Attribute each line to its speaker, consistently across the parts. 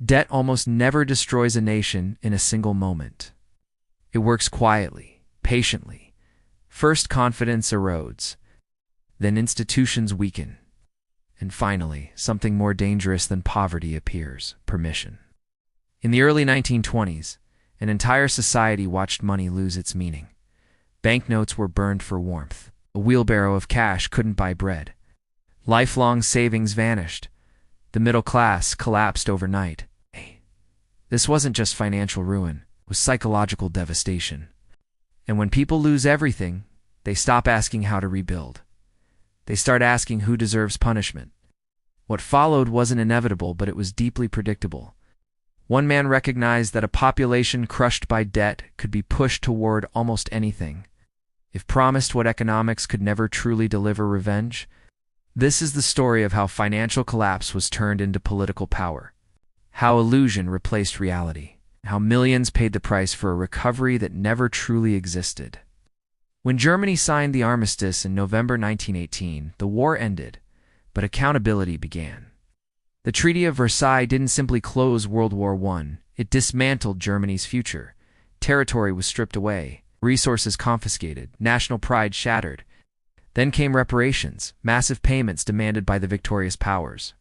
Speaker 1: Debt almost never destroys a nation in a single moment. It works quietly, patiently. First, confidence erodes. Then institutions weaken. And finally, something more dangerous than poverty appears: permission. In the early 1920s, an entire society watched money lose its meaning. Banknotes were burned for warmth. A wheelbarrow of cash couldn't buy bread. Lifelong savings vanished. The middle class collapsed overnight. This wasn't just financial ruin, it was psychological devastation. And when people lose everything, they stop asking how to rebuild. They start asking who deserves punishment. What followed wasn't inevitable, but it was deeply predictable. One man recognized that a population crushed by debt could be pushed toward almost anything. If promised what economics could never truly deliver: revenge. This is the story of how financial collapse was turned into political power. How illusion replaced reality. How millions paid the price for a recovery that never truly existed. When Germany signed the armistice in November 1918, the war ended, but accountability began. The Treaty of Versailles didn't simply close World War I, it dismantled Germany's future. Territory was stripped away, resources confiscated, national pride shattered. Then came reparations, massive payments demanded by the victorious powers.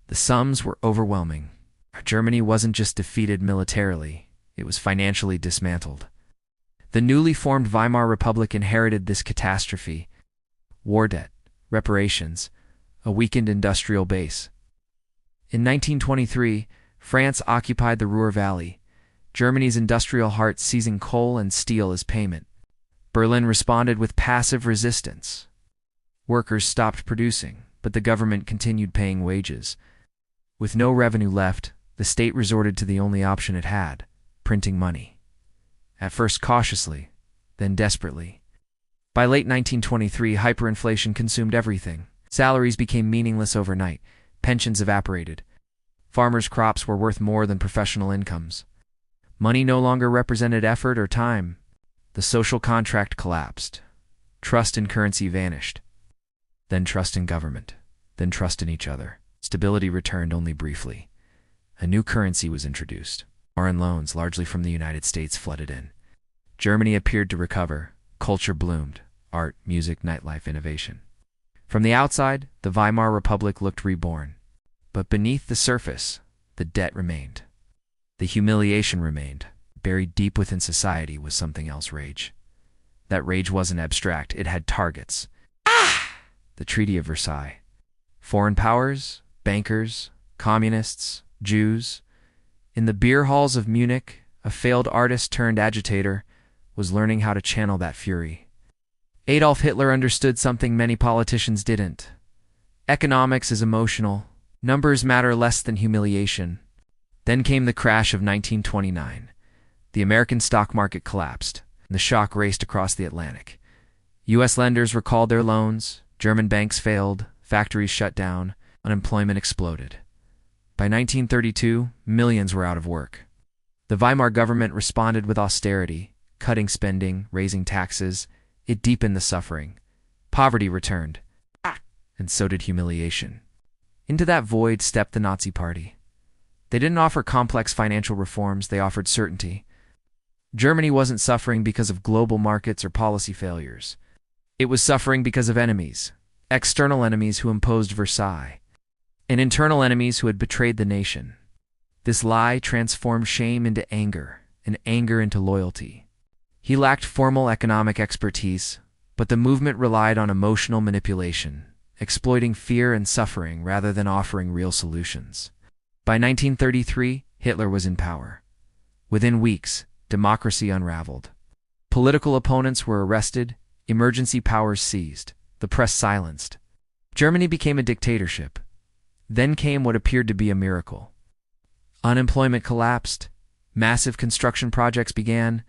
Speaker 1: The sums were overwhelming. Germany wasn't just defeated militarily, it was financially dismantled. The newly formed Weimar Republic inherited this catastrophe: war debt, reparations, a weakened industrial base. In 1923, France occupied the Ruhr Valley, Germany's industrial heart, seizing coal and steel as payment. Berlin responded with passive resistance. Workers stopped producing, but the government continued paying wages. With no revenue left, the state resorted to the only option it had: printing money. At first cautiously, then desperately. By late 1923, hyperinflation consumed everything. Salaries became meaningless overnight. Pensions evaporated. Farmers' crops were worth more than professional incomes. Money no longer represented effort or time. The social contract collapsed. Trust in currency vanished. Then trust in government. Then trust in each other. Stability returned only briefly. A new currency was introduced. Foreign loans, largely from the United States, flooded in. Germany appeared to recover. Culture bloomed. Art, music, nightlife, innovation. From the outside, the Weimar Republic looked reborn. But beneath the surface, the debt remained. The humiliation remained. Buried deep within society was something else: rage. That rage wasn't abstract, it had targets. The Treaty of Versailles. Foreign powers, bankers, communists, Jews. In the beer halls of Munich, a failed artist turned agitator was learning how to channel that fury. Adolf Hitler understood something many politicians didn't. Economics is emotional. Numbers matter less than humiliation. Then came the crash of 1929. The American stock market collapsed, and the shock raced across the Atlantic. U.S. lenders recalled their loans, German banks failed, factories shut down, unemployment exploded. By 1932, millions were out of work. The Weimar government responded with austerity, cutting spending, raising taxes. It deepened the suffering. Poverty returned, and so did humiliation. Into that void stepped the Nazi Party. They didn't offer complex financial reforms, they offered certainty. Germany wasn't suffering because of global markets or policy failures. It was suffering because of enemies, external enemies who imposed Versailles, and internal enemies who had betrayed the nation. This lie transformed shame into anger, and anger into loyalty. He lacked formal economic expertise, but the movement relied on emotional manipulation, exploiting fear and suffering rather than offering real solutions. By 1933, Hitler was in power. Within weeks, democracy unraveled. Political opponents were arrested, emergency powers seized, the press silenced. Germany became a dictatorship. Then came what appeared to be a miracle. Unemployment collapsed, massive construction projects began,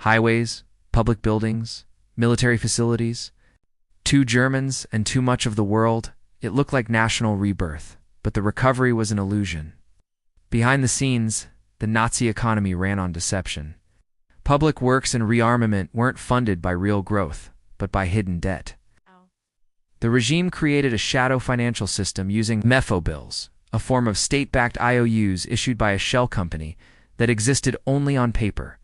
Speaker 1: highways, public buildings, military facilities. To Germans and too much of the world, it looked like national rebirth, but the recovery was an illusion. Behind the scenes, the Nazi economy ran on deception. Public works and rearmament weren't funded by real growth, but by hidden debt. The regime created a shadow financial system using mefo bills, a form of state-backed IOUs issued by a shell company that existed only on paper.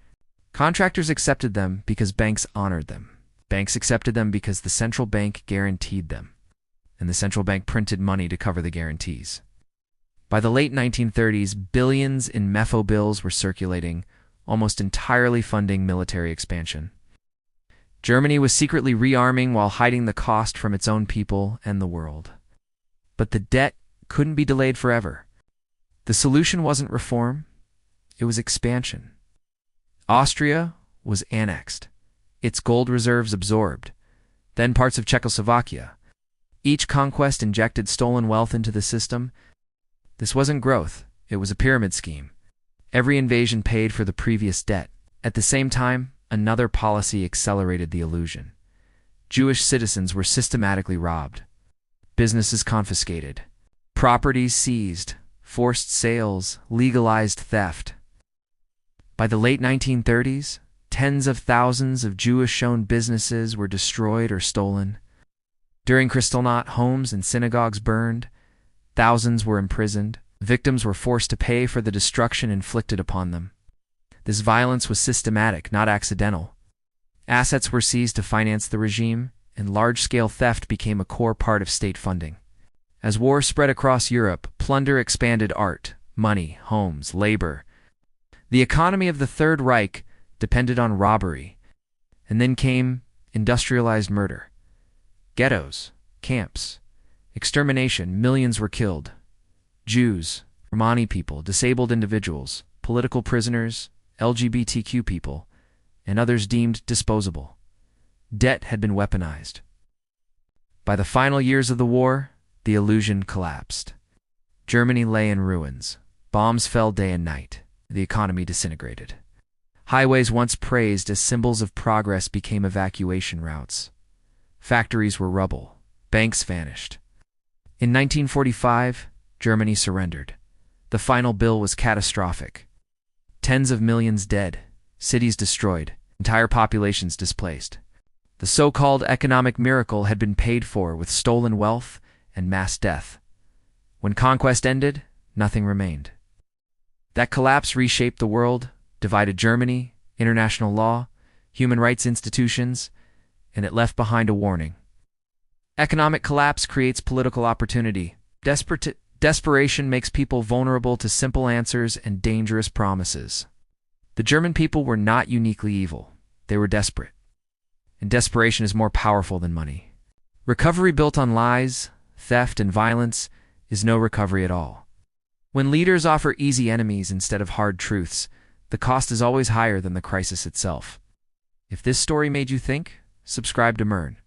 Speaker 1: Contractors accepted them because banks honored them. Banks accepted them because the central bank guaranteed them, and the central bank printed money to cover the guarantees. By the late 1930s, billions in MEFO bills were circulating, almost entirely funding military expansion. Germany was secretly rearming while hiding the cost from its own people and the world. But the debt couldn't be delayed forever. The solution wasn't reform, it was expansion. Austria was annexed, its gold reserves absorbed, then parts of Czechoslovakia. Each conquest injected stolen wealth into the system. This wasn't growth, it was a pyramid scheme. Every invasion paid for the previous debt. At the same time, another policy accelerated the illusion. Jewish citizens were systematically robbed, businesses confiscated, properties seized, forced sales, legalized theft. By the late 1930s, tens of thousands of Jewish-owned businesses were destroyed or stolen. During Kristallnacht, homes and synagogues burned, thousands were imprisoned, victims were forced to pay for the destruction inflicted upon them. This violence was systematic, not accidental. Assets were seized to finance the regime, and large-scale theft became a core part of state funding. As war spread across Europe, plunder expanded art, money, homes, labor. The economy of the Third Reich depended on robbery, and then came industrialized murder. Ghettos, camps, extermination, millions were killed. Jews, Romani people, disabled individuals, political prisoners, LGBTQ people, and others deemed disposable. Debt had been weaponized. By the final years of the war, the illusion collapsed. Germany lay in ruins. Bombs fell day and night. The economy disintegrated. Highways once praised as symbols of progress became evacuation routes. Factories were rubble. Banks vanished. In 1945, Germany surrendered. The final bill was catastrophic. Tens of millions dead, cities destroyed, entire populations displaced. The so-called economic miracle had been paid for with stolen wealth and mass death. When conquest ended, nothing remained. That collapse reshaped the world, divided Germany, international law, human rights institutions, and it left behind a warning. Economic collapse creates political opportunity. Desperation makes people vulnerable to simple answers and dangerous promises. The German people were not uniquely evil. They were desperate. And desperation is more powerful than money. Recovery built on lies, theft, and violence is no recovery at all. When leaders offer easy enemies instead of hard truths, the cost is always higher than the crisis itself. If this story made you think, subscribe to Mern.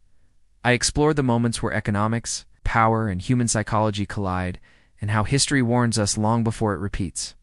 Speaker 1: I explore the moments where economics, power, and human psychology collide, and how history warns us long before it repeats.